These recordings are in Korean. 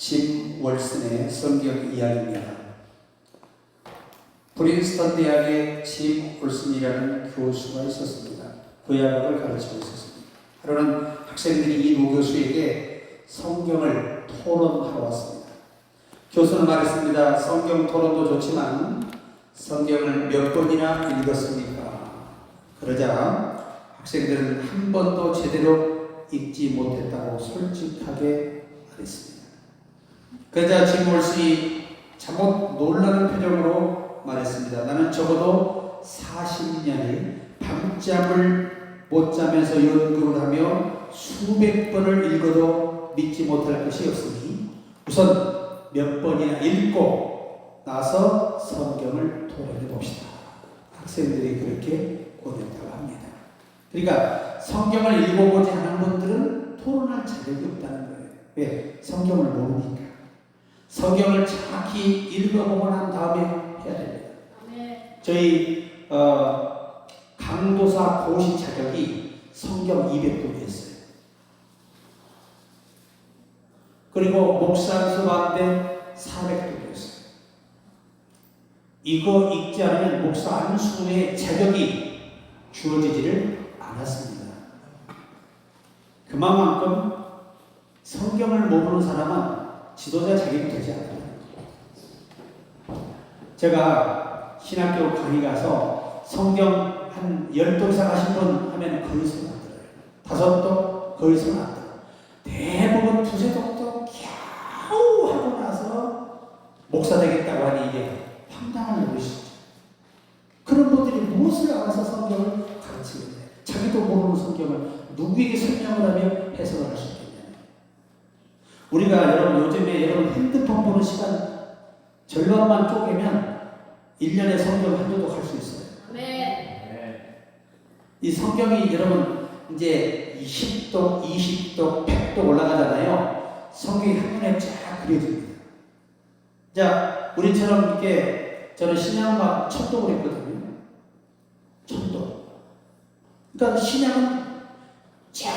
짐 월슨의 성경 이야기입니다. 프린스턴 대학에 짐 월슨이라는 교수가 있었습니다. 구약을 가르치고 있었습니다. 하루는 학생들이 이 노교수에게 성경을 토론하러 왔습니다. 교수는 말했습니다. 성경 토론도 좋지만 성경을 몇 번이나 읽었습니까? 그러자 학생들은 한 번도 제대로 읽지 못했다고 솔직하게 말했습니다. 그러자 짐 월슨이 잠못 놀라는 표정으로 말했습니다. 나는 적어도 40년을 밤잠을 못 자면서 연구를 하며 수백 번을 읽어도 믿지 못할 것이 없으니 우선 몇 번이나 읽고 나서 성경을 토론해 봅시다. 학생들이 그렇게 권했다고 합니다. 그러니까 성경을 읽어보지 않은 분들은 토론할 자격이 없다는 거예요. 왜? 성경을 모르니까. 성경을 정확히 읽어보고 난 다음에 해야 됩니다. 저희 강도사 고시 자격이 성경 200독이었어요. 그리고 목사 수반대 400독이었어요. 이거 읽지 않으면 목사 안수의 자격이 주어지지를 않았습니다. 그만큼 성경을 모르는 사람은 지도자 자격이 되지 않아요. 제가 신학교 강의 가서 성경 한 10독 이상 하신 분 하면 거의 손 안 들어요. 5독 거의 손 안 들어요. 대부분 2~3독도 겨우 하고 나서 목사 되겠다고 하니 이게 황당한 노릇이죠. 그런 분들이 무엇을 알아서 성경을 가르치는데 자기도 모르는 성경을 누구에게 설명을 하며 해석을 할 수 있겠냐면 우리가 요즘에 여러분 핸드폰 보는 시간 절반만 쪼개면 1년에 성경 한 권도 갈 수 있어요. 네. 이 성경이 여러분 이제 10독, 20독, 100독 올라가잖아요. 성경이 한눈에 쫙 그려집니다. 자, 우리처럼 이렇게 저는 신약만 1000독을 했거든요. 1000독. 그러니까 신약은 쫙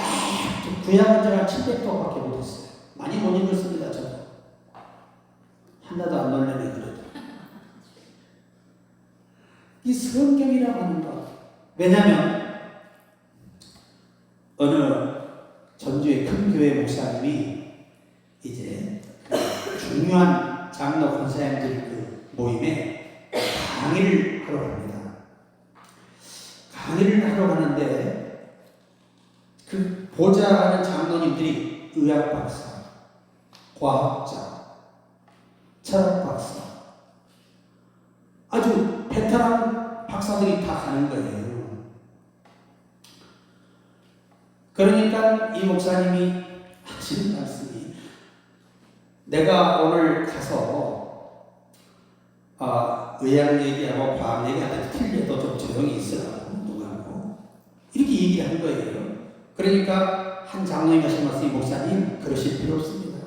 구약은 제가 700독밖에 못했어요. 많이 못 읽었습니다. 저도. 하나도 안 놀래네 그래도. 이 성경이라고 하는 것. 왜냐하면 어느 전주의 큰 교회 목사님이 이제 중요한 장로 권사님들 그 모임에 강의를 하러 갑니다. 강의를 하러 가는데 그 보좌하는 장로님들이 의학 박사, 과학자, 철학 박사, 아주 베테랑 박사들이 다 가는 거예요. 그러니까 이 목사님이 하시는 말씀이 내가 오늘 가서 의학 얘기하고 과학 얘기하는데 틀려도 좀 조용히 있으라고 누구하고 이렇게 얘기를 한 거예요. 그러니까 한 장로님 하신 말씀이 목사님 그러실 필요 없습니다.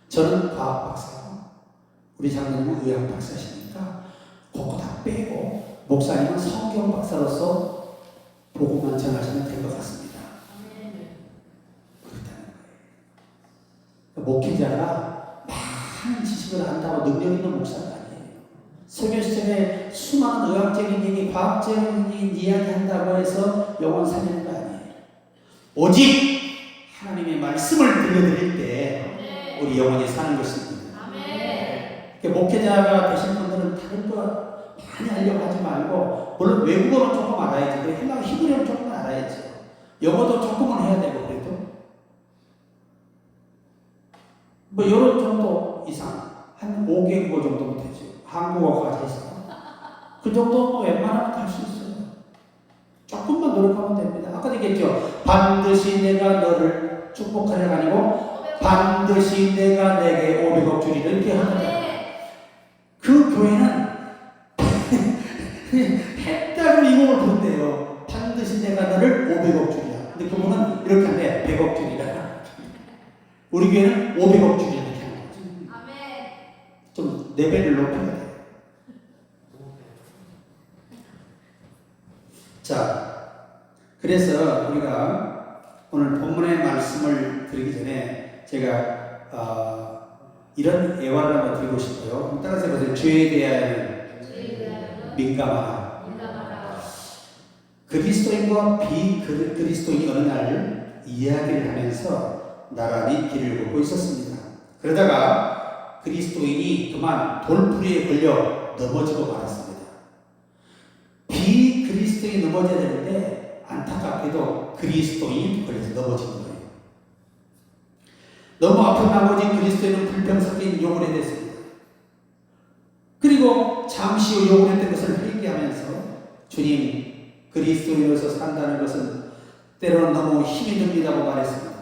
저는 과학 박사고 우리 장로님은 의학 박사시니까 그거 다 빼고 목사님은 성경 박사로서 복음만 전하시면 될 것 같습니다. 그렇다는 거예요. 목회자가 많은 지식을 안다고 능력 있는 목사가 아니에요. 설교 시점에 수많은 의학적인 얘기, 과학적인 이야기 한다고 해서 영혼 살리는 거 아니에요. 오직 하나님의 말씀을 들려드릴 때 우리 영혼이 사는 것입니다. 목회자가 되신 분들은 다른 거 많이 알려고 하지 말고 물론 외국어는 조금 알아야지. 헬라어 히브리어는 조금 알아야죠. 영어도 조금은 해야 되고 그래도 뭐 이런 정도 이상 한 5개국어 정도면 되죠. 한국어까지 해서 그 정도 뭐 웬만하면 할 수 있어요. 조금만 노력하면 됩니다. 아까 얘기했죠. 반드시 내가 너를 축복하려가 아니고 반드시 내가 내게 500억 주리라 이렇게 하는데 그 교회는 했다고 이공을 부른대요. 반드시 내가 너를 500억 주리라. 근데 그분은 이렇게 하는데 100억 주리라. 우리 교회는 500억 주리라 이렇게 하는 거죠. 좀 레벨을 높여야 돼요. 자, 그래서 우리가 오늘 본문의 말씀을 드리기 전에 제가 이런 애화를 한번 드리고 싶어요. 한번 따라서 해보세요. 죄에 대하여 민감하라. 그리스도인과 비그리스도인이 어느 날 이야기를 하면서 나란히 길을 걷고 있었습니다. 그러다가 그리스도인이 그만 돌부리에 걸려 넘어지고 말았습니다. 비그리스도인이 넘어져야 되는데 안타깝게도 그리스도인이 걸려서 넘어진 거예요. 너무 아픈 나머지 그리스도인은 불평 섞인 욕을 해댔습니다. 그리고 잠시 후 욕을 했던 것을 회개하면서 주님, 그리스도인으로서 산다는 것은 때로는 너무 힘이 듭니다고 말했습니다.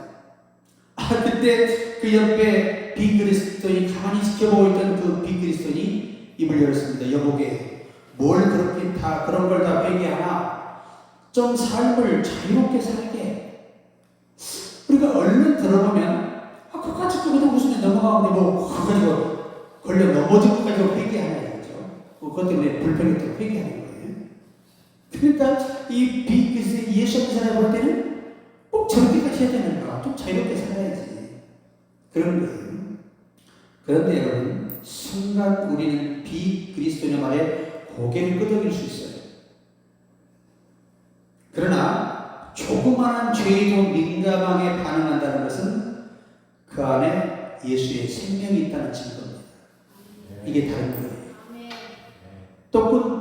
그때 그 옆에 비그리스도인이 가만히 지켜보고 있던 그 비그리스도인이 입을 열었습니다. 여보게, 뭘 그렇게 다 그런 걸 다 회개하나? 좀 삶을 자유롭게 살게. 우리가 얼른 들어보면 그거 가지고 무슨 일 넘어가는데 뭐 그거 가지고 걸려 넘어진 것 가지고 회개하냐 이거죠. 그것 때문에 불평했다고 회개하는 거예요. 그러니까 이 비그리스도인 예수 없는 사람이 볼 때는 꼭 저렇게까지 해야 되는가? 좀 자유롭게 살아야지. 그런 거예요. 그런데 여러분, 순간 우리는 비그리스도인의 말에 고개를 끄덕일 수 있어요. 그러나 조그마한 죄에도 민감하게 반응한다는 것은 그 안에 예수의 생명이 있다는 증거입니다. 이게 다른 거예요.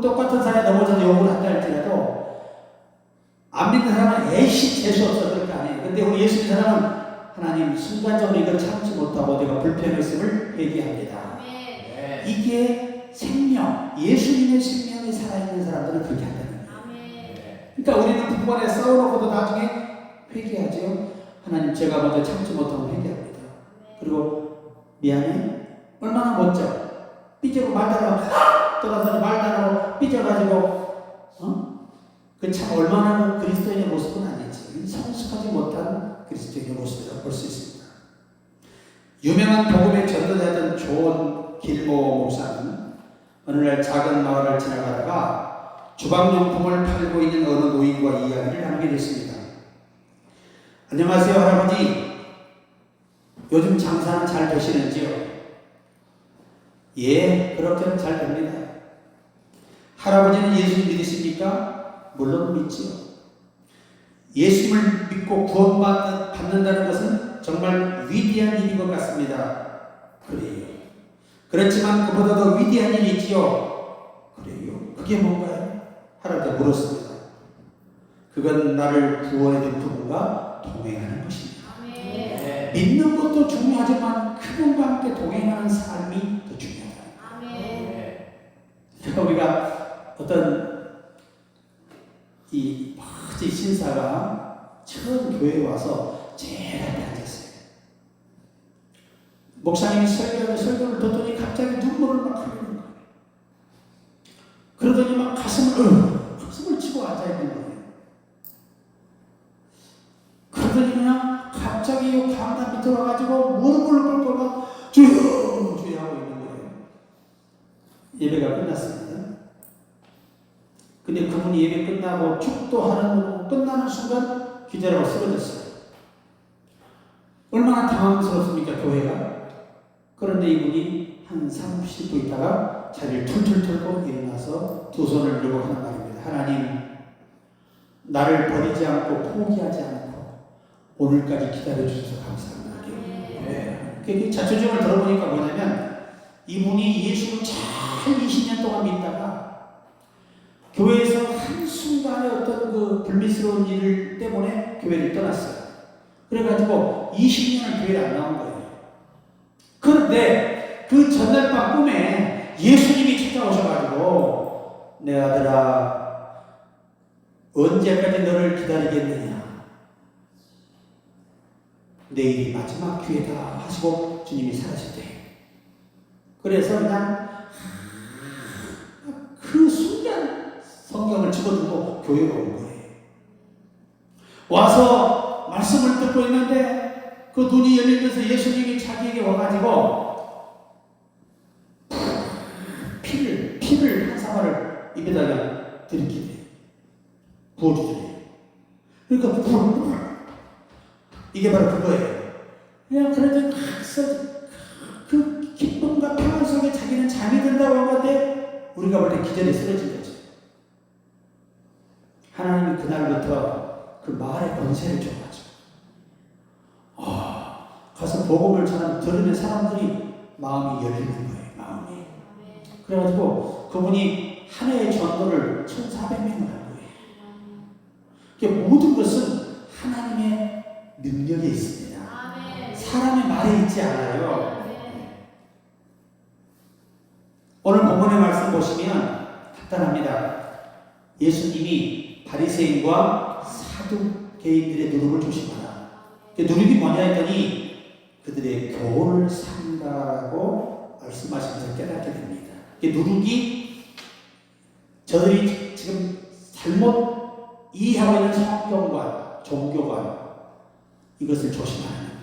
똑같은 사람이 넘어져서 욕을 한다 할지라도 안 믿는 사람은 에이씨 재수없어 그렇게 안 해요. 근데 우리 예수 믿는 사람은 하나님 순간적으로 이걸 참지 못하고 내가 불평했음을 회개합니다. 이게 생명, 예수님의 생명이 살아있는 사람들은 그렇게 한다는 거예요. 그러니까 우리는 부부간에 싸우고도 나중에 회개하죠. 하나님, 제가 먼저 참지 못하고 회개합니다. 그리고 미안해. 얼마나 멋져. 삐져고 말다가 돌아서 말다가 삐져가지고 그 참 얼마나 그리스도인의 모습은 아니지. 성숙하지 못한 그리스도인의 모습이라고 볼 수 있습니다. 유명한 복음의 전도자였던 존 길모 목사는 어느 날 작은 마을을 지나가다가 주방용품을 팔고 있는 어느 노인과 이야기를 나누게 됐습니다. 안녕하세요, 할아버지. 요즘 장사는 잘 되시는지요? 예, 그렇게는 잘 됩니다. 할아버지는 예수님 믿으십니까? 물론 믿지요. 예수님을 믿고 구원받는다는 것은 정말 위대한 일인 것 같습니다. 그래요. 그렇지만 그보다 더 위대한 일이 있지요. 그래요. 그게 뭔가요? 할아버지가 물었습니다. 그건 나를 구원해준 그분과 동행하는 것입니다. 아멘. 믿는 것도 중요하지만 그분과 함께 동행하는 삶이 더 중요하다. 아멘. 그러니까 우리가 어떤 이 멋진 신사가 처음 교회에 와서 제일 앞에 앉았어요. 목사님이 설교를 듣더니 갑자기 눈물을 막 흘리는 거예요. 그러더니 막 가슴을 치고 앉아있는 거예요. 그러더니 그냥 갑자기 강단 밑에 와가지고 무릎을 꿇고 막 주여 주여 하고 있는 거예요. 예배가 끝났습니다. 근데 그분이 예배 끝나고 축도하는 끝나는 순간 기절하고 쓰러졌어요. 얼마나 당황스럽습니까, 교회가? 그런데 이분이 한 30분 있다가 자리를 툴툴 털고 일어나서 두 손을 들고 하는 말입니다. 하나님, 나를 버리지 않고 포기하지 않고 오늘까지 기다려주셔서 감사합니다. 네. 자초지종을 들어보니까 뭐냐면 이분이 예수를 잘 20년 동안 믿다가 교회에서 한순간에 어떤 그 불미스러운 일 때문에 교회를 떠났어요. 그래가지고 20년을 교회를 안 나온 거예요. 그런데 그 전날 밤 꿈에 예수님이 찾아오셔가지고 내 아들아, 언제까지 너를 기다리겠느냐, 내일이 마지막 기회다 하시고 주님이 사라질 때, 그래서 그냥 그 순간 성경을 집어들고 교회로 온 거예요. 와서 말씀을 듣고 있는데 그 눈이 열리면서 예수님이 자기에게 와가지고 피를 한 사발을 입에다가 들이키대. 부어주더래요. 그러니까 이게 바로 그거예요. 그냥 그래도 그 우리가 볼 때 기절에 쓰러진 거죠. 하나님이 그날부터 그 말의 권세를 줘가지고 가서 복음을 들으면 사람들이 마음이 열리는 거예요. 마음이. 그래가지고 그분이 한 해의 전도를 1,400명을 한 거예요. 모든 것은 하나님의 능력에 있습니다. 사람의 말에 있지 않아요. 오늘 본문의 말씀 보시면 간단합니다. 예수님이 바리새인과 사두개인들의 누룩을 조심하라. 누룩이 뭐냐 했더니 그들의 교훈을 삼가라고 말씀하시면서 깨닫게 됩니다. 누룩이 저들이 지금 잘못 이해하고 있는 성경관, 종교관 이것을 조심하는 거예요.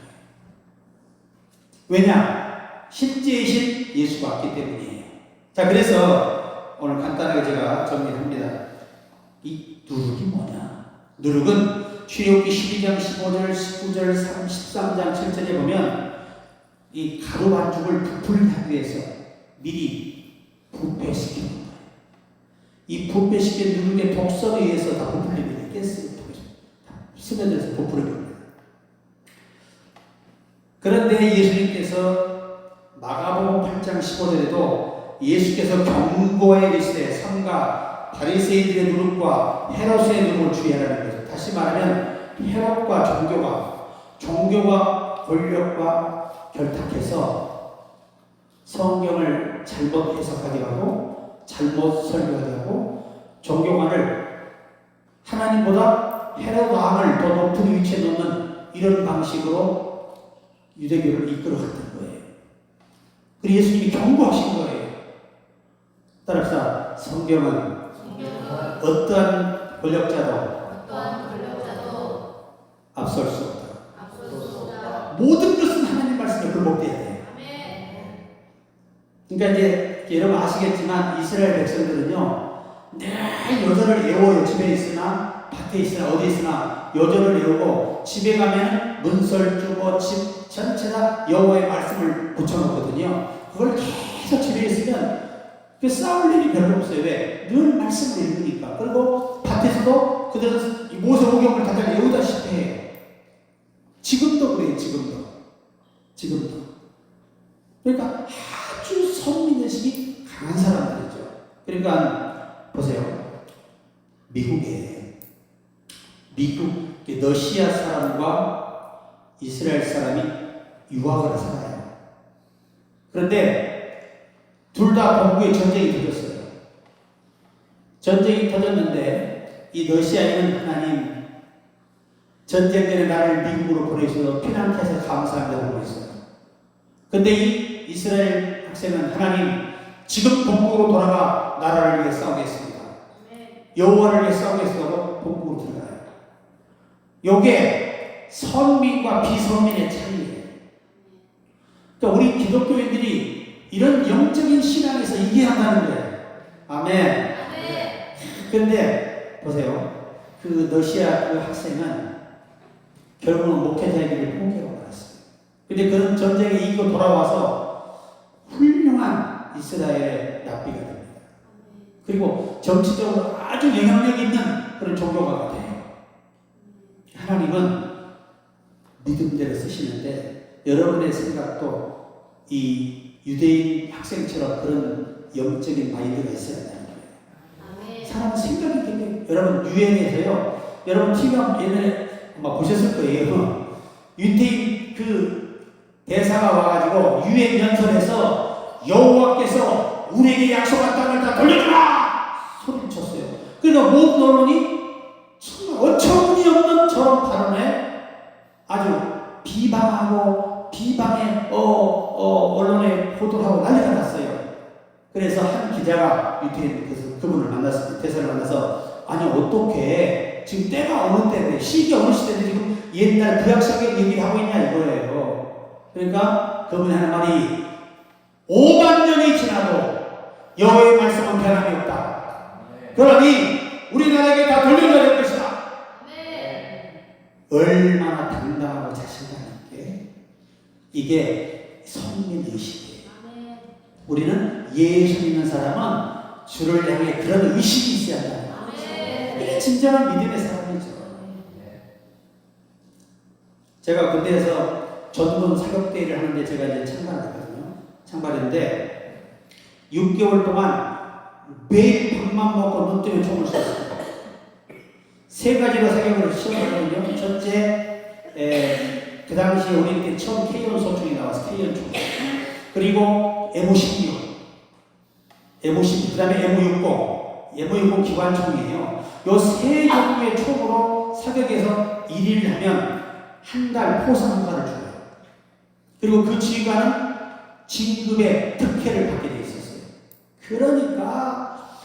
왜냐? 실제이신 예수가 왔기 때문이에요. 자, 그래서 오늘 간단하게 제가 정리합니다. 이 누룩이 뭐냐? 누룩은 출애굽기 12장 15절, 19절, 13장 7절에 보면 이 가루 반죽을 부풀게 하기 위해서 미리 부패시키는 거예요. 이 부패시킨 누룩의 독성에 의해서 다 부풀립니다. 가스를 통해서 다 스며들어서 부풀립니다. 그런데 예수님께서 마가복음 8장 15절에도 예수께서 경고해 이르시되 삼가 바리새인들의 누룩과 헤롯의 누룩을 주의하라는 거죠. 다시 말하면 헤롯과 종교가 권력과 결탁해서 성경을 잘못 해석하게 하고 잘못 설교하게 하고 종교관을 하나님보다 헤롯 왕을 더 높은 위치에 놓는 이런 방식으로 유대교를 이끌어갔던 거예요. 그리고 예수님이 경고하신 거예요. 따라서 성경은 어떠한 권력자도 앞설 수 없다. 모든 것은 하나님 말씀에 굴복돼야 돼요. 그러니까 이제 여러분 아시겠지만 이스라엘 백성들은요 늘 여전을 외워요. 집에 있으나 밭에 있으나 어디 있으나 여전을 외우고 집에 가면 문설주고 집 전체 다 여호와의 말씀을 붙여놓거든요. 그걸 계속 집에 있으면 그 싸울 일이 별로 없어요. 왜? 늘 말씀을 읽으니까. 그리고 밭에서도 그들은 이 모세오경을 다들 외우다시피 해요. 지금도 그래요. 지금도. 그러니까 아주 선민의식이 강한 사람들이죠. 그러니까 보세요. 미국 러시아 사람과 이스라엘 사람이 유학을 살아요. 그런데 둘 다 동부에 전쟁이 터졌어요. 전쟁이 터졌는데 이 러시아인은 하나님 전쟁 전에 나를 미국으로 보내셔서 피난해서 감사한다고 그랬어요. 근데 이 이스라엘 학생은 하나님 지금 동국으로 돌아가 나라를 위해 싸우겠습니다. 여호와를 위해 싸우겠습니다. 동국으로 들어가요. 요게 선민과 비선민의 차이예요. 그러니까 우리 기독교인들이 이런 영적인 신앙에서 이겨야 한다는 거예요. 아멘. 그런데 보세요. 그 러시아 그 학생은 결국은 목회자의 길을 포기하고 말았어요. 근데 그런 전쟁에 이기고 돌아와서 훌륭한 이스라엘의 랍비가 됩니다. 그리고 정치적으로 아주 영향력 있는 그런 종교가가 돼요. 하나님은 믿음대로 쓰시는데 여러분의 생각도 이 유대인 학생처럼 그런 영적인 마인드가 있어야 된다는 거예요. 사람 생각이 굉장히 여러분 유엔에서요. 여러분 TV가 옛날에 아마 보셨을 거예요. 유태인 그 대사가 와가지고 유엔 연설에서 여호와께서 우리에게 약속한 땅을 다 돌려주라 소리를 쳤어요. 그러니까 모든 언론이 정말 어처구니없는 저런 발언에 아주 비방하고 비방의 언론에 보도를 하고 난리가 났어요. 그래서 한 기자가 유태인 그분을 만났을 때 대사를 만나서 아니 어떻게 지금 때가 어느 때인데 시기 어느 시대인데 지금 옛날 구약성경 얘기를 하고 있냐 이거예요. 그러니까 그분이 하는 말이 5만 년이 지나도 여호와의 말씀은 변함이 없다. 그러니 우리나라에게 다 돌려줘야 될 것이다. 얼마나 당당하고 자신감 있게 이게 선민의식이에요. 우리는 예수 믿는 사람은 주를 향해 그런 의식이 있어야 한다. 이게 진정한 믿음의 사람이죠. 제가 군대에서 전군 사격대회를 하는데 제가 이제 참가했거든요. 참가했는데 6개월 동안 매일 밥만 먹고 눈 뜨면 총을 쐈어요. 3가지로 사격을 시험했거든요. 첫째, 그 당시에 우리 때 처음 K1 소총이 나와서 K1 총. 그리고 M56, 그 다음에 M60 기관총이에요. 요 3종류의 총으로 사격에서 1위를 하면 한 달 포상휴가를 줘요. 그리고 그 지휘관은 진급의 특혜를 받게 돼 있었어요. 그러니까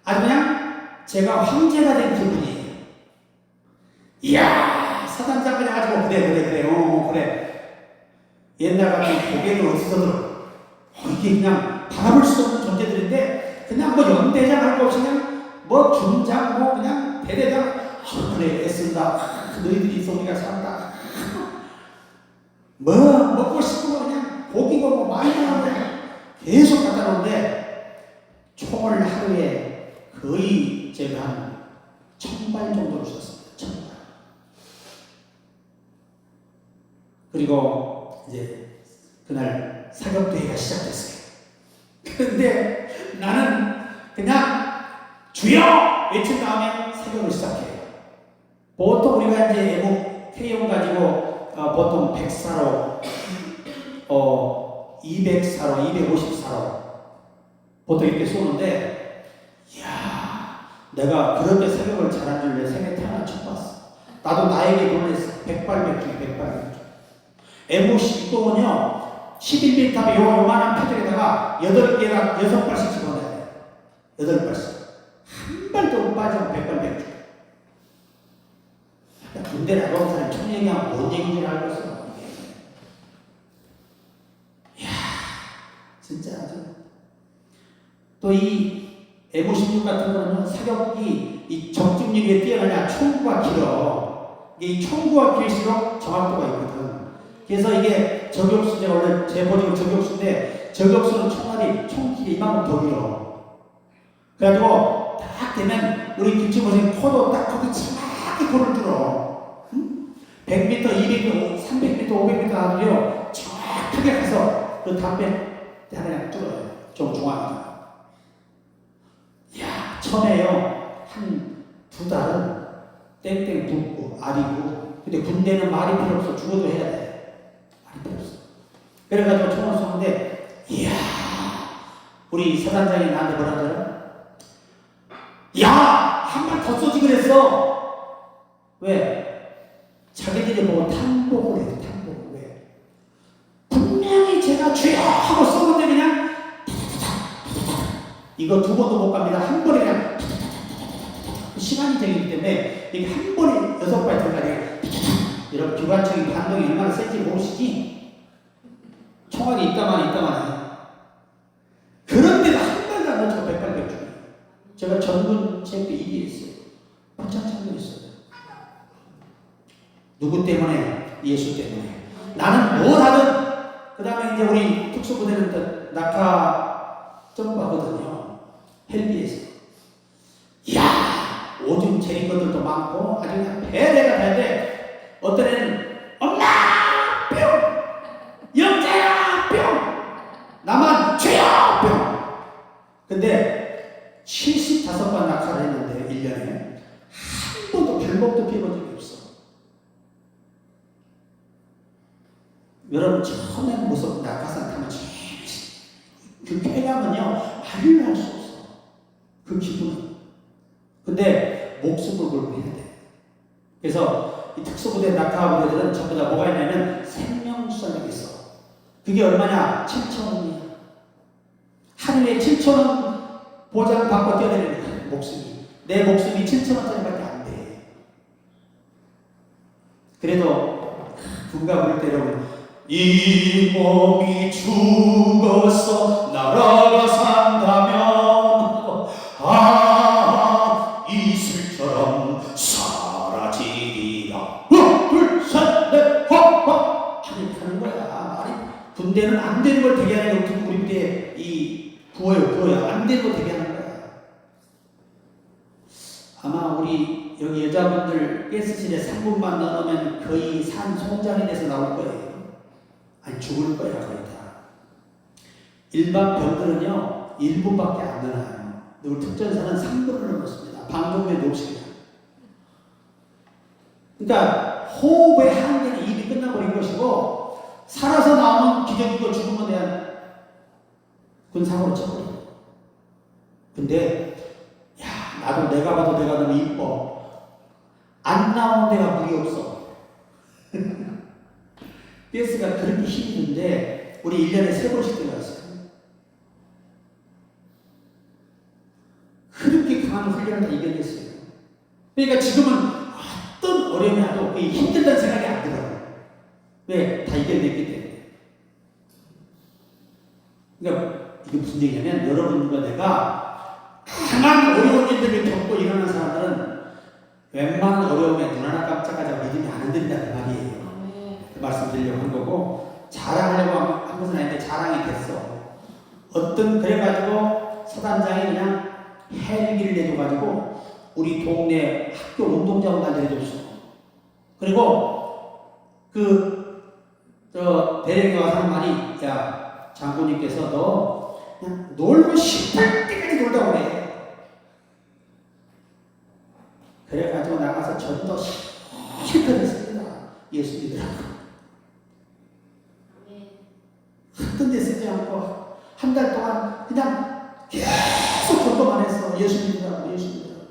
아주 그냥 제가 황제가 된 기분이에요. 이야, 사단장 그냥 가지고 그래. 옛날 같은 고개를 어디서 들어. 이게 그냥 바라볼 수 없는 존재들인데 그냥 뭐 연대장 할 거 없이 그냥 뭐 중장 뭐 그냥 대대장 그래 애쓴다. 너희들이 있어 우리가 산다. 뭐 먹고 싶은 거 그냥 고기고 뭐 많이 나오고 계속 갖다 놓는데 총을 하루에 거의 제가 한 1000발 정도를 쐈습니다. 1000발. 그리고 이제 그날 사격대회가 시작됐어요. 그런데 나는 그냥 주여! 외친 다음에 사격을 시작해요. 보통 우리가 이제 K1 가지고 보통 100사로, 200사로, 250사로 보통 이렇게 쏘는데, 이야, 내가 그렇게 사격을 잘한 줄 내 생애 태어나 처음 봤어. 나도 나에게 놀랬어. 100발백중. M56은요, 11m 요만한 표적에다가 8개랑 6발씩 집어넣어야 돼요. 8발씩. 한 발도 못 빠지면 100발백중. 군대 나가온 사람이 총 얘기하면 뭔 얘기인지 알겠어. 이야, 진짜 아주. 또 이 M56 같은 거는 사격이 이 적중력이 뛰어나냐 총구가 길어. 이 총구가 길수록 정확도가 있거든. 그래서 이게 저격수, 제가 원래 제 버리고 저격수인데 저격수는 총길이 이만큼 더 길어. 그래가지고 딱 되면 우리 김치보생 코도 딱 거기 정확히 코를 뚫어. 100m, 200m, 300m, 500m 하면요 정확하게 가서 그 담배 하나 뚫어요. 좀 중앙에. 이야, 처음에요 한 2달은 땡땡 붓고 아리고. 근데 군대는 말이 필요 없어. 죽어도 해야 돼. 말이 필요 없어. 그래가지고 총을 쏘는데 이야, 우리 사단장이 나한테 뭐라 그러더라? 야, 한 발 더 쏘지 그랬어. 왜? 자기들이 보고 탐복을 해요. 탐복. 왜? 분명히 제가 죄 하고 쏘는데 그냥 이거 2번도 못 갑니다. 한 번에 그냥 시간이 되기 때문에 이게 한 번에 6발 들어가야 이런 기관총이 반동이 얼마나 센지 모르시지? 총알이 있다만 그런데도 한 발도 안 넣고 100발백중. 제가 전군 체육대 1위 했어요. 번창창도 했어요. 누구 때문에? 예수 때문에. 나는 뭘 하든, 그 다음에 이제 우리 특수부대는 낙하 점프하거든요. 헬기에서. 이야, 오줌 재린 것들도 많고, 아주 그냥 배대가 배대. 어떤 애는, 엄마! 뿅! 영자야! 뿅! 나만 죄야! 뿅! 근데 75번 낙하를 했는데, 1년에. 한 번도 발목도 피해본 적이 없어. 여러분 처음에 무섭고 낙하산 타면 그 쾌감은요 말로 할 수 없어. 그 기분은. 근데 목숨을 걸고 해야 돼. 그래서 이 특수부대 낙하부대들은 전부 다 뭐가 있냐면 생명수당이 있어. 그게 얼마냐? 7,000원이야. 하루에 7,000원 보장받고 뛰어내리는 거야. 목숨이. 내 목숨이 7,000원짜리밖에 안 돼. 그래도 군가 부를 때 여러분, 이 몸이 죽어서 날아가 산다면 이슬처럼 사라지리라. 둘, 셋, 넷, 호! 아니 하는 거야. 아니 군대는 안 되는 걸 되게 하는 게 우리 부대 이 구호야. 안 되는 걸 되게 하는 거야. 우리 여기 여자분들 가스실에 3분만 넣으면 거의 산 송장이 돼서 나올 거예요. 아니 죽을 거야 거의 다. 일반 병들은요 1분밖에 안 넣어요. 우리 특전사는 3분을 넣습니다. 방독면도 없이 그냥. 그러니까 호흡의 한계는 입이 끝나버린 것이고 살아서 나오면 기적이고 죽으면 대한 군사고로 쳐버려요. 근데 야 나도 내가 봐도 내가 너무 이뻐. 안 나오는 데가 물이 없어. 가스가 그렇게 힘이 있는데 우리 1년에 3번씩 들어갔어요. 그렇게 강한 훈련을 다 이겨냈어요. 그러니까 지금은 어떤 어려움이 와도 힘들다는 생각이 안 들어요. 왜? 다 이겨냈기 때문에. 그러니까 이게 무슨 얘기냐면 여러분과 내가 강한 어려운 일들을 겪고 일어나는 사람들은 웬만한 어려움에 눈 하나 깜짝하자 믿음이 안 흔들린다는 말이에요. 그 말씀 드리려고 한 거고 자랑하려고 한 것은 아닌데 자랑이 됐어. 그래가지고 사단장이 그냥 헬기를 내줘가지고 우리 동네 학교 운동장으로 날려줬어. 그리고 대령이 와서 하는 말이 야 장군님께서 너 그냥 놀고 싶을 때까지 놀다 그래. 그래가지고 나가서 전도 실컷 했습니다. 예수 믿으라고. 한데 쓰지 않고 한 달 동안 그냥 계속 전도만 했어. 예수 믿으라고 예수 믿으라고.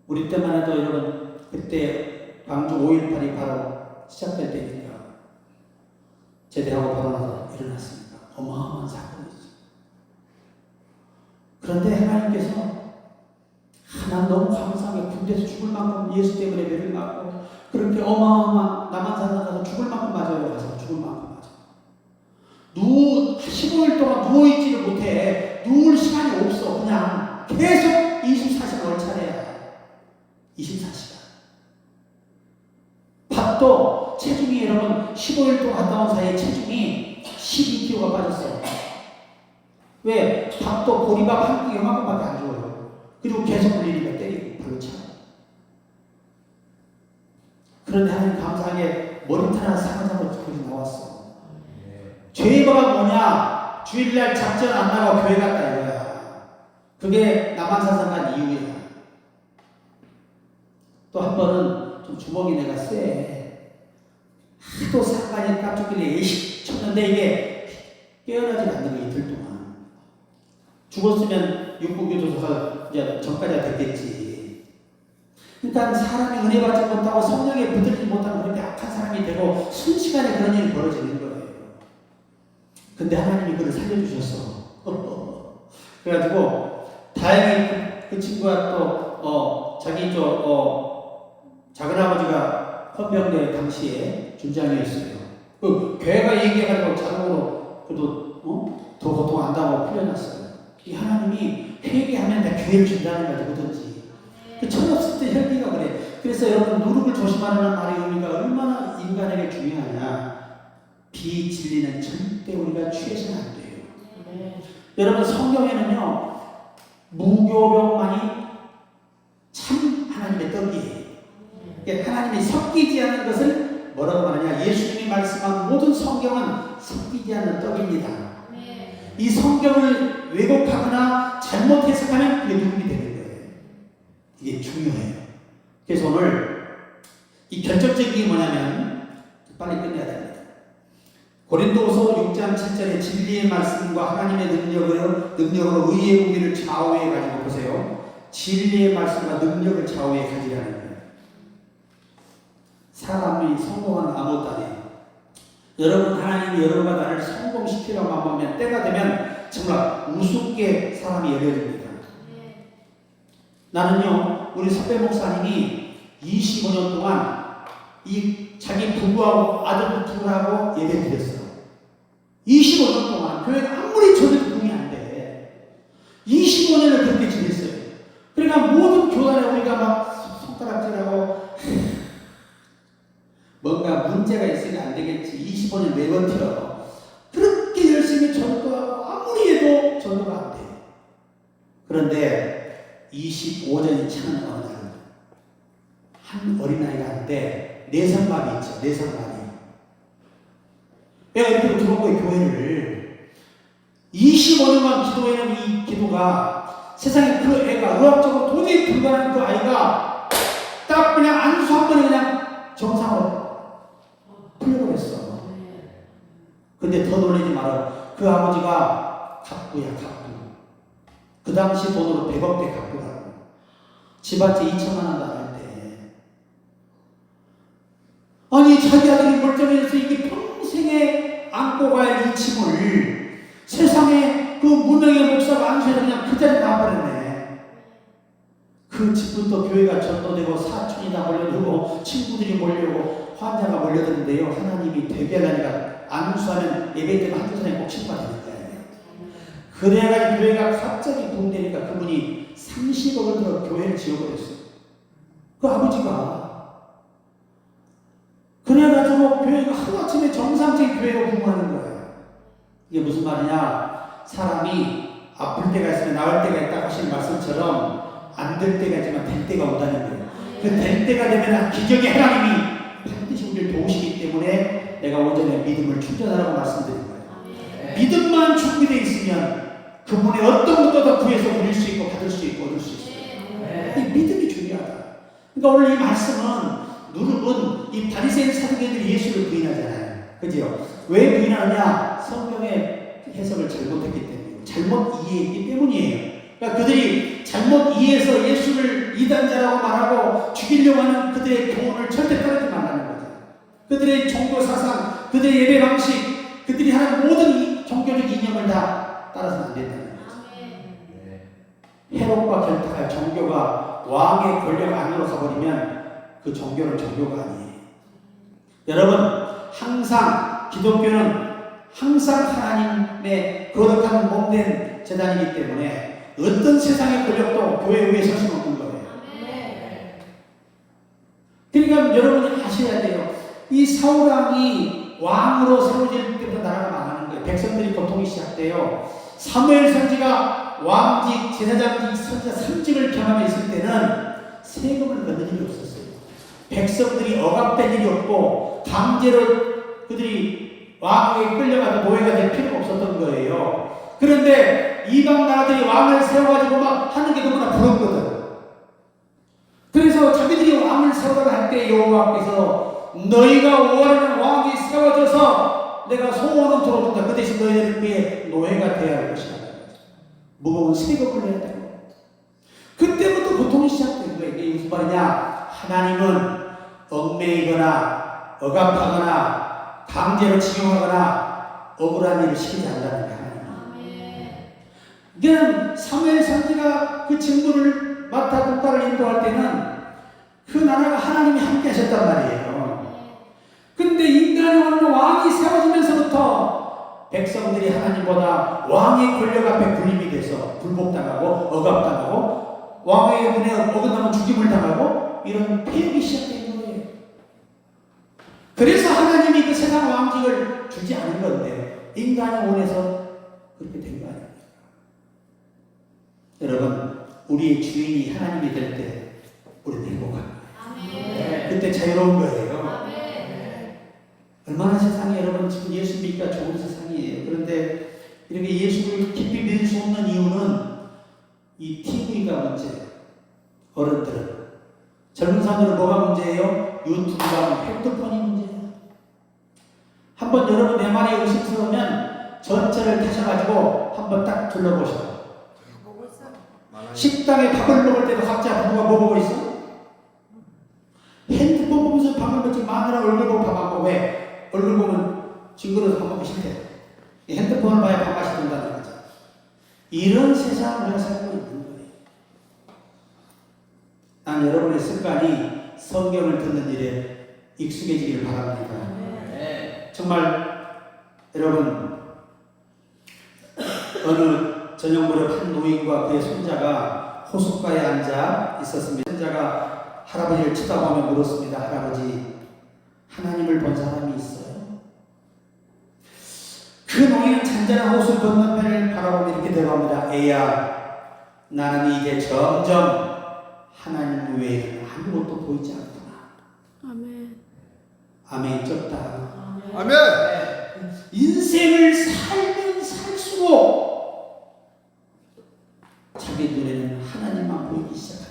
우리 때만 해도 여러분 그때 광주 5.18이 바로 시작될 때니까 제대하고 바로 나서 일어났습니다. 어마어마한 사건이죠. 그런데 하나님께서 난 너무 감사하게 군대에서 죽을 만큼 예수 때문에 매를 맞고 그렇게 어마어마한 남한산 가서 죽을 만큼 맞아요. 가서 죽을 만큼 맞아. 15일 동안 누워있지를 못해. 누울 시간이 없어. 그냥 계속 24시간 얼차례야. 24시간. 밥도 체중이 여러분 15일 동안 갔다 온 사이에 체중이 12kg가 빠졌어요. 왜? 밥도 보리밥 한 끼 요만큼밖에 안 줘요. 그리고 계속 물리니까 때리고 발로 차. 그런데 하나님 감사하게 머리털 하나 상하자고 거기 나왔어. 죄가 뭐냐? 주일날 작전 안 나가고 교회 갔다 이거야. 그게 남한사상 간 이유야. 또 한 번은 좀 주먹이 내가 쎄. 하도 상관이 깜짝길래 예식 쳤는데 이게 깨어나지 않는 거 이틀 동안. 죽었으면 육부교도소가 이제 전까지가 됐겠지. 일단 사람이 은혜 받지 못하고 성령에 붙들지 못하면 그렇게 악한 사람이 되고 순식간에 그런 일이 벌어지는 거예요. 근데 하나님이 그를 살려주셨어. 그래가지고 다행히 그 친구가 또 자기 작은아버지가 헌병대 당시에 준장이었어요. 그 교회가 얘기해가지고 자동으로 그래도 더 고통 안다고 풀려났어요. 이 하나님이 회개하면 다 기회를 준다는 거지 뭐든지. 그 철없을 때 혈기가 그래. 그래서 여러분 누룩을 조심하라는 말의 의미가 얼마나 인간에게 중요하냐. 비진리는 절대 우리가 취해서는 안 돼요. 여러분 성경에는요 무교병만이 참 하나님의 떡이에요. 그러니까 하나님이 섞이지 않는 것을 뭐라고 말하냐. 예수님이 말씀한 모든 성경은 섞이지 않는 떡입니다. 이 성경을 왜곡하거나 잘못 해석하면 그게 누룩이 되는 거예요. 이게 중요해요. 그래서 오늘 이 결정적인 게 뭐냐면 빨리 끝내야 됩니다. 고린도후서 6장 7절에 진리의 말씀과 하나님의 능력으로 의의 무기를 좌우해 가지고 보세요. 진리의 말씀과 능력을 좌우해 가지라는 거예요. 사람이 성공하는 아무것도 아니에요. 여러분 하나님이 여러분과 나를 성공시키려고 하면 때가 되면 정말 우습게 사람이 여겨집니다. 나는요 우리 석배 목사님이 25년 동안 이 자기 부부하고 아들 둘하고 예배 드렸어요. 25년 동안 교회가 아무리 저도 도움이 안 돼. 25년을 그렇게 지냈어요. 그러니까 모든 교단에 우리가 막 손가락질하고 뭔가 문제가 있으면 안 되겠지. 25년 왜 버텨? 그렇게 열심히 전도하고 아무리 해도 전도가 안 돼. 25전이 차는 어느 날 한 어린아이가 하는데 내성마비 있죠. 내성마비. 애가 이렇게 들어온 거예요. 교회를 25년간 기도해는 이 기도가 세상에 그 애가 의학적으로 도저히 불가능한 그 아이가 딱 그냥 안수 한 번에 그냥 정상으로 풀려버렸어. 근데 더 놀라지 마라. 그 아버지가 갑부야, 갑부. 그 당시 돈으로 100억대 갑부라고. 집 한 채 2천만 원도 안 할 때. 아니, 자기 아들이 멀쩡해서 이게 평생에 안고 갈 이 짐을 세상에 그 무명의 목사가 안수해서 그냥 그 자리에 놔버렸네. 그 집부터 교회가 전도되고 사촌이 다 몰려들고 친구들이 몰려오고 환자가 몰려드는데요. 하나님이 되게 하려니까 안수하면 예배 때만 한두 사람이 꼭 치료받으니까. 그래가지고 교회가 갑자기 붕대니까 그분이 30억을 들어 교회를 지어버렸어요. 그 아버지가. 그래가지고 교회가 하루아침에 정상적인 교회로 부흥하는 거예요. 이게 무슨 말이냐? 사람이 아플 때가 있으면 나을 때가 있다고 하시는 말씀처럼 안 될 때가 있지만 될 때가 온다는 거예요. 그 될 때가 되면 기적의 하나님이 반드시 우리를 도우시기 때문에 내가 오전에 믿음을 충전하라고 말씀드린 거예요. 믿음만 준비되어 있으면 그분의 어떤 것도 다 구해서 누릴 수 있고 받을 수 있고 얻을 수 있어요. 이 믿음이 중요하다. 그러니까 오늘 이 말씀은 누룩은 이 바리새인 사두개인들이 예수를 부인하잖아요. 그죠? 왜 부인하느냐? 성경의 해석을 잘못했기 때문이에요. 잘못 이해했기 때문이에요. 그러니까 그들이 잘못 이해해서 예수를 이단자라고 말하고 죽이려고 하는 그들의 교훈을 절대 따르지 말라는 거죠. 그들의 종교 사상, 그들의 예배 방식, 그들이 하는 모든 종교적 이념을 다 따라서는 안 된다는 거죠. 헤롯과 결탁할 종교가 왕의 권력 안으로 가버리면 그 종교는 종교가 아니에요. 여러분, 항상 기독교는 항상 하나님의 거룩한 몸된 재단이기 때문에 어떤 세상의 권력도 교회 위에 설 수 없는 거예요. 그러니까 여러분이 아셔야 돼요. 이 사울왕이 왕으로 세워질 때부터 나라가 망하는 거예요. 백성들이 고통이 시작돼요. 사무엘 선지가 왕직, 제사장직, 선지자 3직을 경험해 있을 때는 세금을 넣는 일이 없었어요. 백성들이 억압된 일이 없고 강제로 그들이 왕에게 끌려가서 노예가 될 필요가 없었던 거예요. 그런데 이방 나라들이 왕을 세워가지고 막 하는 게 너무나 부럽거든. 그래서 자기들이 왕을 세우라고 할 때 여호와께서 너희가 원하는 왕이 세워져서 내가 소원은 들어준다. 그 대신 너희들은 그의 노예가 되어야 할 것이다. 무거운 세금을 내야 되고. 그때부터 고통이 시작된 거예요. 이게 무슨 말이냐? 하나님은 얽매이거나 억압하거나 강제로 징용하거나 억울한 일을 시키지 않는다는 거예요. 이게는 사무엘 선지가 그 직무를 맡아 국가를 인도할 때는 그 나라가 하나님이 함께 하셨단 말이에요. 근데 인간이 오는 왕이 세워지면서부터 백성들이 하나님보다 왕의 권력 앞에 군림이 돼서 불복당하고 억압당하고 왕의 은혜에 어긋나면 죽임을 당하고 이런 폐역이 시작된 거예요. 그래서 하나님이 그 세상 왕직을 주지 않은 건데 인간이 원해서 그렇게 된 거 아닙니까? 여러분, 우리의 주인이 하나님이 될 때 우리는 행복합니다. 그때 자유로운 거예요. 얼마나 세상이 여러분 지금 예수 믿기가 좋은 세상이에요. 그런데 이렇게 예수를 깊이 믿을 수 없는 이유는 이 TV가 문제예요. 어른들은. 젊은 사람들은 뭐가 문제예요? 유튜브가 핸드폰이 문제예요. 한번 여러분 내 말이 의심스러우면 전체를 타셔가지고 한번 딱 둘러보셔. 식당에 밥을 먹을 때도 각자 부부가 뭐 보고 있어? 핸드폰 보면서 밥 먹지. 마누라 얼굴 보고 밥 안 먹고. 왜? 얼굴 보면 징그러워서 밥 먹기 싫대. 핸드폰을 봐야 밥 맛이 든다는 거죠. 이런 세상을 우리가 살고 있는 거예요. 난 여러분의 습관이 성경을 듣는 일에 익숙해지기를 바랍니다. 정말 여러분, 어느 저녁 무렵 한 노인과 그의 손자가 호숫가에 앉아 있었습니다. 손자가 할아버지를 쳐다보며 물었습니다. 할아버지, 하나님을 본 사람이 있어요? 그 노인은 잔잔한 호수 건너편을 바라보며 이렇게 대답합니다. 애야, 나는 이제 점점 하나님 외에는 아무것도 보이지 않구나. 아멘. 아멘. 좁다. 아멘. 인생을 살면 살수록 자기 눈에는 하나님만 보이기 시작하더라.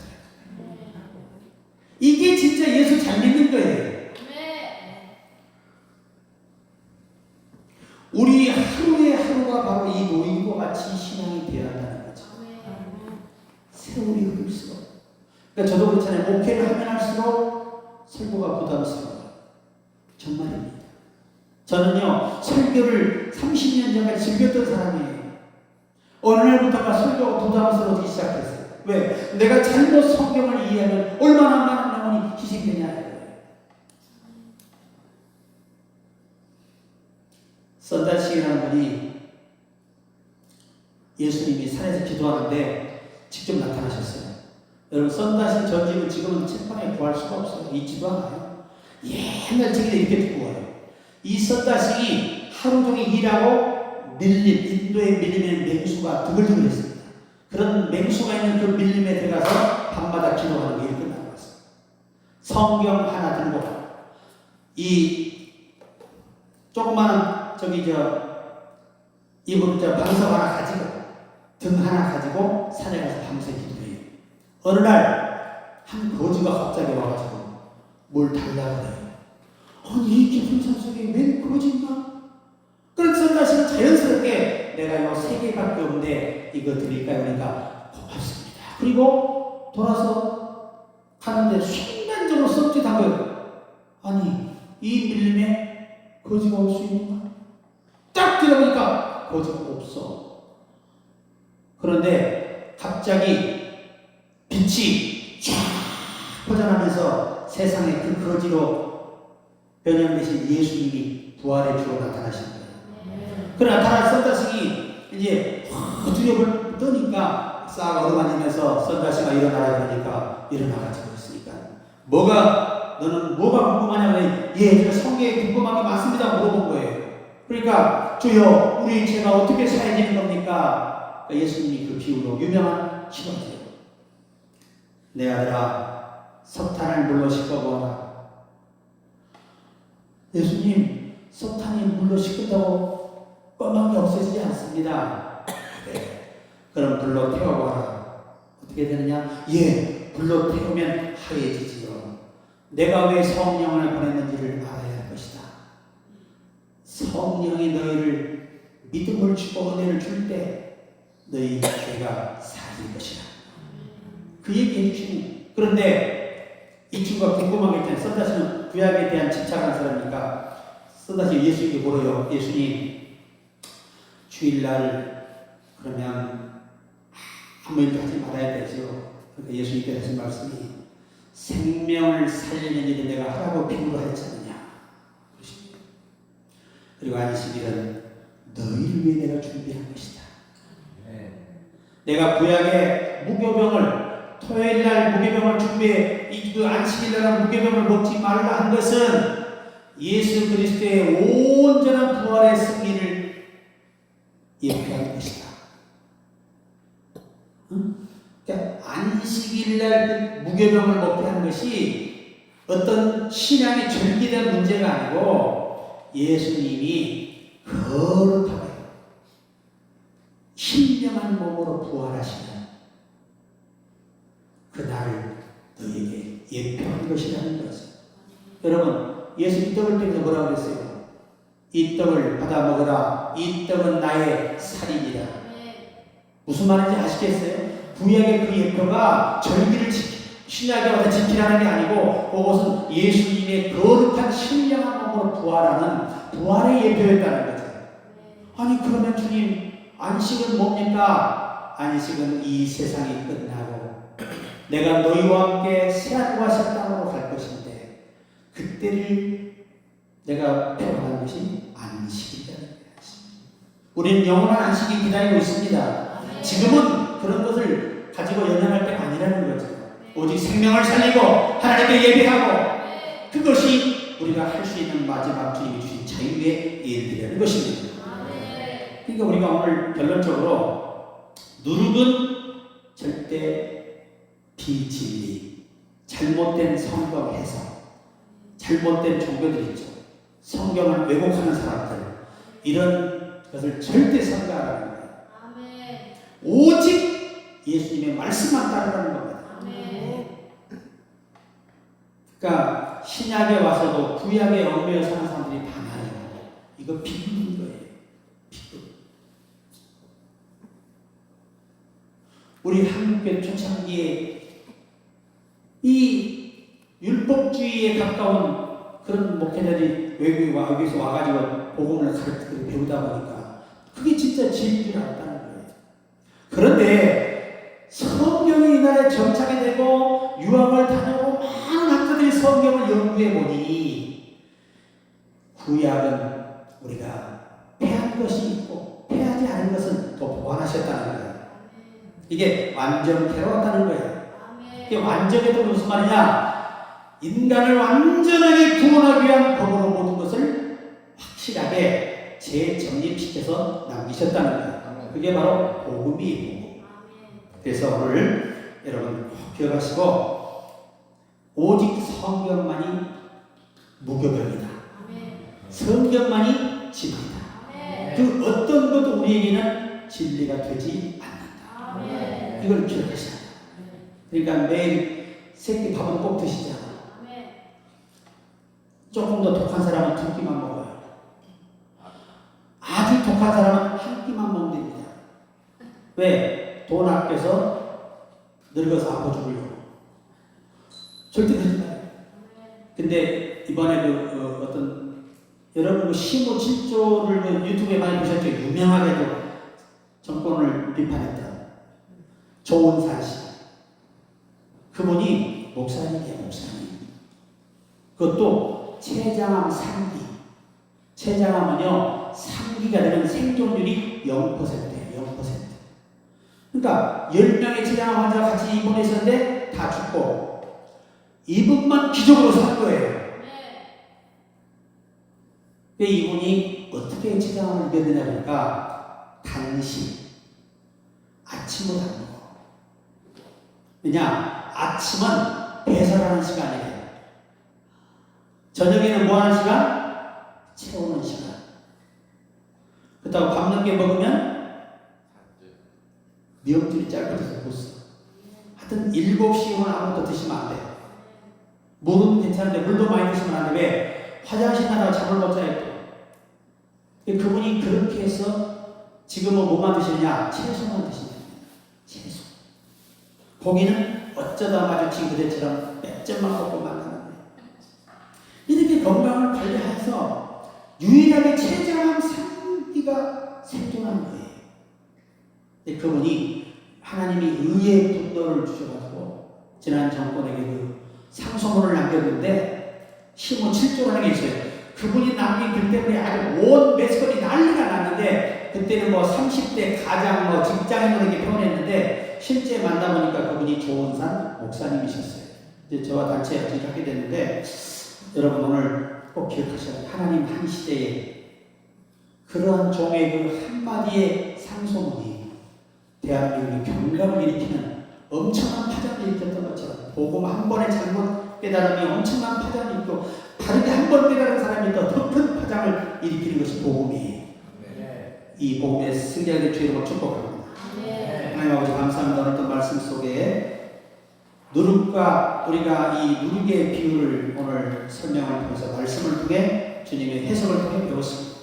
이게 진짜 예수 잘 믿는 거예요. 우리 하루의 하루가 바로 이 노인과 같이 신앙이 되어야 한다는 거죠. 세월이 흐를수록. 그러니까 저도 그렇잖아요. 목회를 하면 할수록 설교가 부담스러워요. 정말입니다. 저는요, 설교를 30년 전까지 즐겼던 사람이에요. 어느 날부터가 설교가 부담스러워지기 시작했어요. 왜? 내가 잘못 성경을 이해하면 얼마나 많은 영혼이 희생되냐. 썬다식이라는 분이 예수님이 산에서 기도하는데 직접 나타나셨어요. 여러분, 썬다식 전집은 지금은 책방에 구할 수가 없어요. 있지도 않아요. 옛날 책에 이렇게 듣고 와요. 이 썬다식이 하루 종일 일하고 인도의 밀림에는 맹수가 드글드글했습니다. 그런 맹수가 있는 그 밀림에 들어가서 밤마다 기도하는 게 이렇게 나왔어요. 성경 하나 들고 이 조그마한 방석 하나 가지고 등 하나 가지고 산에 가서 밤새 기도해요. 어느 날 한 거지가 갑자기 와가지고 뭘 달라고 해요. 아니 이 깊은 산 속에 웬 거지인가? 그래서 다시는 자연스럽게 내가 이거 3개밖에 없는데 이거 드릴까요? 그러니까 고맙습니다. 그리고 돌아서 가는데 순간적으로 썩짓한 거예요. 아니 이 밀림에 거지가 올 수 있는가? 딱 들어보니까 거지가 없어. 그런데 갑자기 빛이 쫙 퍼져나면서 세상에 그 거지로 변형되신 예수님이 부활의 주로 나타나신 거예요. 그 나타난 썬다식이 이제 두렵을 떠니까 싹 어루만지면서 썬다식아 일어나라 그러니까 일어나가지고 있으니까 너는 뭐가 궁금하냐고 제가 성경에 궁금한 게 많습니다 물어본 거예요. 그러니까 주여 우리 죄가 어떻게 사해지는 겁니까? 그러니까 예수님이 그 비유로 유명한 시간이에요. 내 아들아 석탄을 물로 씻어보아라. 예수님 석탄이 물로 씻긴다고 뻔한 게 없어지지 않습니다. 네. 그럼 불로 태워봐라. 어떻게 되느냐? 불로 태우면 하얘지지요. 내가 왜 성령을 보냈는지를 알아야 할 것이다. 성령이 너희를 믿음을 주고 은혜를 줄 때 너희 죄가 사해질 것이다. 그 얘기 해주시는. 그런데 이 친구가 궁금한 게 있잖아요. 썬다시는 구약에 대한 집착한 사람이니까 썬다시 예수님께 물어요. 예수님 주일날 그러면 아무 일도 하지 말아야 되죠. 그러니까 예수님께 하신 말씀이 생명을 살리는 일을 내가 하라고 비유를 하지 않느냐. 그리고 안식일은 너희를 위해 내가 준비한 것이다. 내가 구약의 무교병을 토요일날 무교병을 준비해 그 안식일날 무교병을 먹지 말라 한 것은 예수 그리스도의 온전한 부활의 승리를 예표하는 것이다. 그러니까 안식일날 그 무교병을 먹게 한 것이 어떤 신앙의 절기된 문제가 아니고 예수님이 거룩하게 신령한 몸으로 부활하시는 그날을 너에게 예표한 것이라는 것을. 여러분 예수 이 떡을 때문에 뭐라고 그랬어요? 이 떡을 받아 먹으라. 이 떡은 나의 살이니라. 무슨 말인지 아시겠어요? 구약의 그 예표가 절기를 신약에 와서 지키라는 게 아니고 그것은 예수님의 거룩한 신령한 몸으로 부활하는 부활의 예표였다는 거죠. 아니 그러면 주님 안식은 뭡니까? 안식은 이 세상이 끝나고 내가 너희와 함께 새하늘과 새 땅으로 갈 것인데 그때를 내가 표현한 것이 안식이라는 것입니다. 우리는 영원한 안식이 기다리고 있습니다. 지금은 그런 것을 가지고 연연할 때가 아니라는 거죠. 오직 생명을 살리고 하나님께 예배하고 그것이 우리가 할 수 있는 마지막 주님이 주신 자유의 일이라는 것입니다. 그러니까 우리가 오늘 결론적으로 누룩은 절대 비진리, 잘못된 성경 해석, 잘못된 종교들 있죠. 성경을 왜곡하는 사람들, 이런 것을 절대 삼가하라는 거예요. 오직 예수님의 말씀만 따르라는 겁니다. 그러니까 신약에 와서도 구약에 얽매여 사는 사람들이 많아요. 이거 비극인 거예요. 비극. 우리 한국의 초창기에 이 율법주의에 가까운 그런 목회자들이 외국에서 와가지고 복음을 가르치고 배우다 보니까 그게 진짜 진리인 줄 알았다는 거예요. 그런데 성경이 이날에 정착이 되고 유학을 다녀오고 많은 학자들이 성경을 연구해 보니 구약은 우리가 폐한 것이 있고 폐하지 않은 것은 더 보완하셨다는 거예요. 이게 완전케로 왔다는 거예요. 이게 완전케도 무슨 말이냐? 인간을 완전하게 구원하기 위한 법으로 모든 것을 확실하게 재정립시켜서 남기셨다는 거예요. 그게 바로 복음이에요. 그래서 오늘 여러분 꼭 기억하시고 오직 성경만이 무교병이다. 성경만이 진리다. 그 어떤 것도 우리에게는 진리가 되지 않는다. 이걸 기억하셔야 돼요. 그러니까 매일 새끼 밥은 꼭 드시잖아. 조금 더 독한 사람은 두 끼만 먹어요. 아주 독한 사람은 한 끼만 먹으면 됩니다. 왜? 돈 아껴서 늙어서 아파 죽으려고. 절대 그러지 마요. 근데 이번에 어떤 여러분 시모 7조를 유튜브에 많이 보셨죠? 유명하게도 정권을 비판했던 조은산 씨. 그분이 목사님이에요. 목사님. 그것도 췌장암 3기. 췌장암은요 3기가 되면 생존율이 0%예요. 0%. 그러니까 10명의 췌장암 환자가 같이 입원해 있었는데 다 죽고 이분만 기적으로 산 거예요. 왜 이분이 어떻게 췌장암을 이겼느냐 보니까 단식. 아침을 안 먹어. 왜냐? 아침은 배설하는 시간이에요. 저녁에는 뭐 하는 시간? 채우는 시간. 그렇다고 밤늦게 먹으면 미역줄이 짧아져서 못 써. 하여튼 7시 이후는 아무것도 드시면 안 돼요. 물은 괜찮은데 물도 많이 드시면 안 돼. 왜? 화장실 나다가 잠을 못 자요. 그분이 그렇게 해서 지금은 뭐만 드시느냐? 채소만 드시냐. 채소. 고기는 어쩌다 마주친 그대처럼 몇 점만 먹고 만나는 거예요. 이렇게 건강을 관리해서 유일하게 췌장암 3기가 생존한 거예요. 그분이 하나님이 의의 분노를 주셔가지고 지난 정권에게 그 상소문을 남겼는데 시모 7조라는 게 있어요. 그분이 남긴 글 때문에 아주 온 매스컴이 난리가 났는데 그때는 뭐 30대 가장 뭐 직장인으로 표현했는데 실제 만나보니까 그분이 조은산 목사님이셨어요. 이제 저와 단체에 같이 하게 됐는데 여러분 오늘 꼭 기억하셔야 돼요. 하나님 한 시대에 그러한 종의 그 한마디의 상소문이 대한민국의 경감을 일으키는 엄청난 파장을 일으켰던 것처럼 복음 한 번의 잘못 깨달음이 엄청난 파장을 일으키고 다르게 한 번 깨달은 사람이 더 큰 파장을 일으키는 것이 복음이에요. 이 복음의 승리하게 주의로 축복합니다. 하나님 아버지 감사합니다. 오늘 또 말씀 속에 누룩과 우리가 이 누룩의 비유를 오늘 설명을 통해서 말씀을 통해 주님의 해석을 통해 배웠습니다.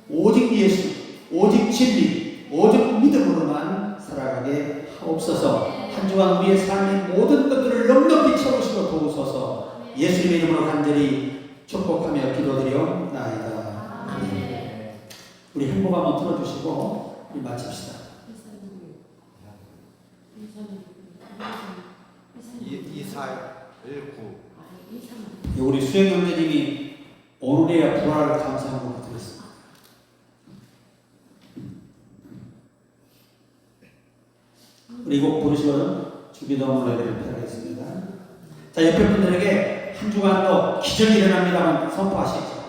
오직 예수, 오직 진리, 오직 믿음으로만 살아가게 하옵소서. 한 주간 우리의 삶의 모든 것들을 넉넉히 채우시고 도우소서. 예수님의 이름으로 간절히 축복하며 기도드리옵나이다. 아멘. 우리 행복 한번 틀어주시고 우리 마칩시다. 우리 수영 형제님이 오늘에야 부활을 감사한 것 같습니다. 우리 곡 부르시거든 주기도문을 드리겠습니다. 자, 옆에 분들에게 한 주간도 기적이 일어납니다. 선포하시죠.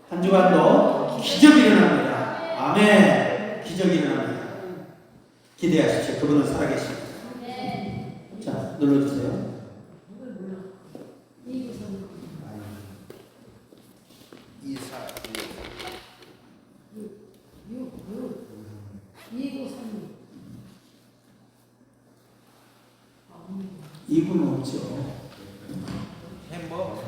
한 주간도 기적이 일어납니다. 아멘. 기적이 일어납니다. 기대하십시오. 그분은 살아계십니다. 자. 눌러주세요. 이분 없죠. 햄버거.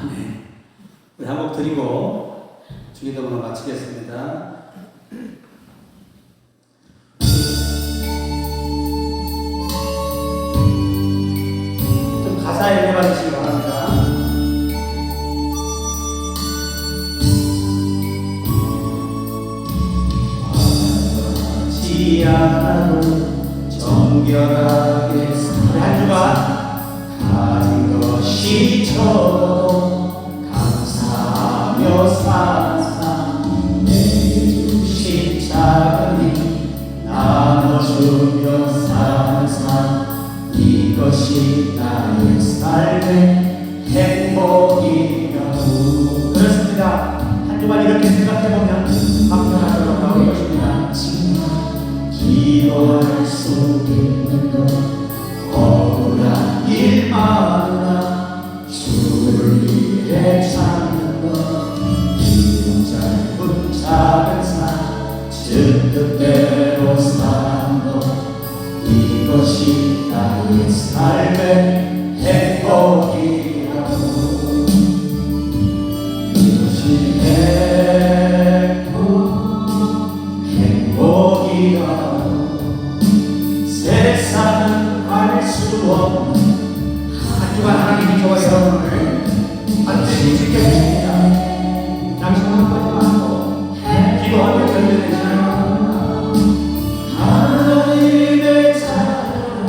네. 우리 한 곡 드리고 주기도문을 마치겠습니다. 좀 가사에 해봐 주시기 바랍니다. 지않아도 정결하게 우리 한 주간 가진 것이 적어도 감사하며 살아 내게 주신 작은 힘 나눠주며 사는 삶 이것이 나의 삶의 행복이라고. 그렇습니다. 한 주간 이렇게 생각해보면 감사하도록 하고 것입니다. 기도할 수 있는 것 억울한 일 많으나 주를 위해 찾는 것 이런 짧은 작은 삶 주 뜻대로 사는 것 이것이 나의 삶의 행복이라고. 이것이 행복이라고. 세상은 알 수 없는 한 주간 하나님이 저와 여러분을 반드시 지켜주십니다. 당신은 거짓말하고 기도하며 견뎌내시는 하나님의 자녀로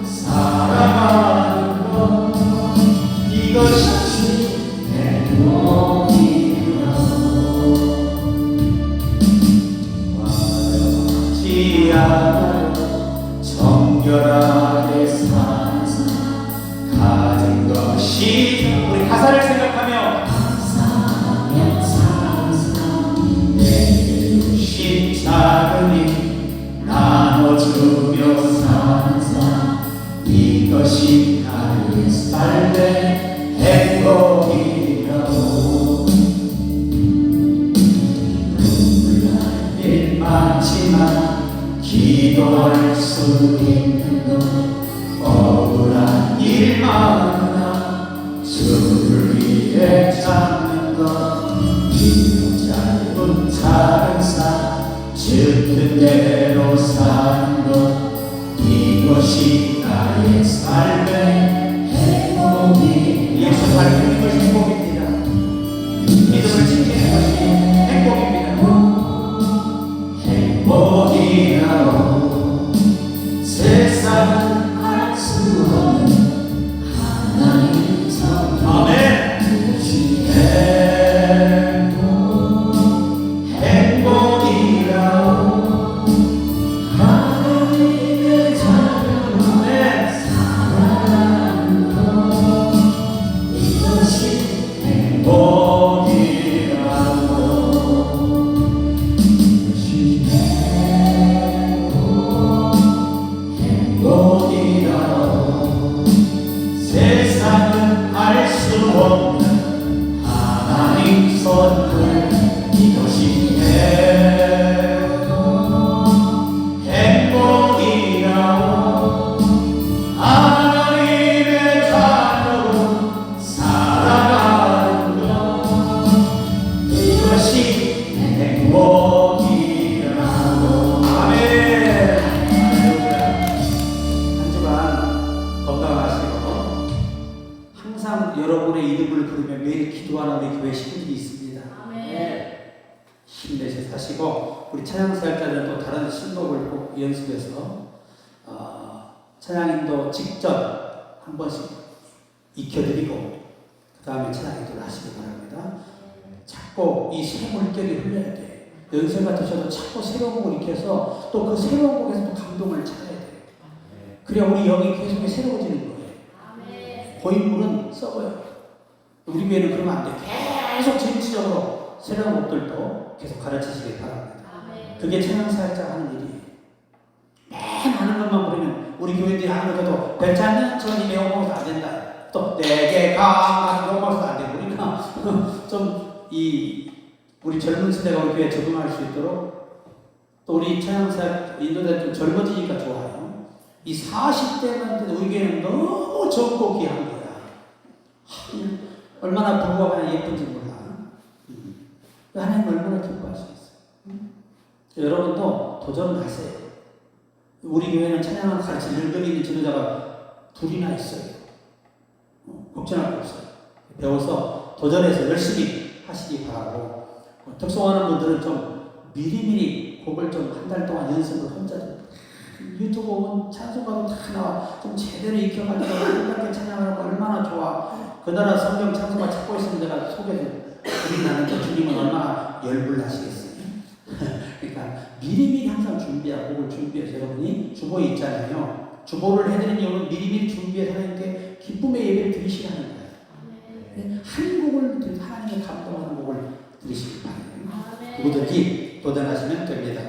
살아가는 것 이것이 행복이라고. 와지 않아 정결하게 사는 삶 가진 것이 우리 가사를 생각하며 감사하며 사는 삶 내게 주신 작은 힘 나눠주며 사는 삶 이것이 나의 삶의 행복이라고. 눈물 날 일 많지만 기도할 수 있는 것 억울한 일 많으나 주를 위해 찾는 것 이런 짧은 작은 삶 주 뜻대로 사는 것 이것이 나의 삶의 행복이. 예수 닮는 것이 행복입니다. 믿음을 지키는 것이 행복입니다. 행복이라고. 세상은 알 수 없는 하나님의 성. 아멘. 그것이 행복이라고. 하나님의 자녀로 살아가는 것 이것이 행복이라고. 이것이 행복이라고. 세상은 알 수 없는 하나님 선물 이것이 행복이라고. 하나님의 자녀로 살아가는 것 이것이 행복이라고. 아멘. 한 주간 건강하시고 항상 여러분의 이름을 부르며 매일 기도하는 우리 교회 식구들이 있습니다. 힘내셔 사시고 우리 찬양사역자들은 또 다른 신곡을 꼭 연습해서 찬양인도 직접 한 번씩 익혀드리고 그 다음에 찬양인도를 하시기 바랍니다. 자꾸 이 새 물결이 흘러야 돼. 연세가 드셔도 자꾸 새로운 곡을 익혀서 또 그 새로운 곡에서 또 감동을 찾아야 돼. 그래야 우리 영이 계속 새로워지는 거예요. 고인물은 썩어요. 우리 교회는 그러면 안 돼. 계속 진취적으로 새로운 곡들도 계속 가르치시길 바랍니다. 그게 찬양사역자 하는 일이에요. 맨 아는 것만 부르면 우리 교회들이 아는 것도 괜찮은 전이 배워먹어서 안 된다. 또 내게 강한 배워먹어서 안 되고 우리가 좀 우리 젊은 세대가 우리 교회에 적응할 수 있도록 또 우리 찬양사역 인도자들 좀 젊어지니까 좋아요. 이 40대만 돼도 우리 교회는 너무 적고 귀한 거야. 얼마나 부부가 예쁜지 몰라. 하나님 얼마나 기뻐할 수 있어요. 여러분도 도전을 하세요. 우리 교회는 찬양을 가르칠 늙은이 있는 지도자가 둘이나 있어요. 걱정할 거 없어요. 배워서 도전해서 열심히 하시기 바라고, 특성하는 분들은 좀 미리미리 곡을 좀 한 달 동안 연습을 혼자 좀 유튜브 보면 찬송가도 다 나와. 좀 제대로 익혀가지고 아름답게 찬양하는 얼마나 좋아. 그 나라 성경 찬송가 찾고 있으면 내가 소개를 드린다는데 주님은 얼마나 열불나시겠어요. 그러니까 미리미리 항상 준비하고 곡을 준비해서 여러분이 주보에 있잖아요. 주보를 해드린 이유는 미리미리 준비해서 하나님께 기쁨의 예배를 드리시라는 거예요. 한 곡을 하나님의 감동하는 곡을 드리시기 바랍니다. 누구든지 도전하시면 됩니다.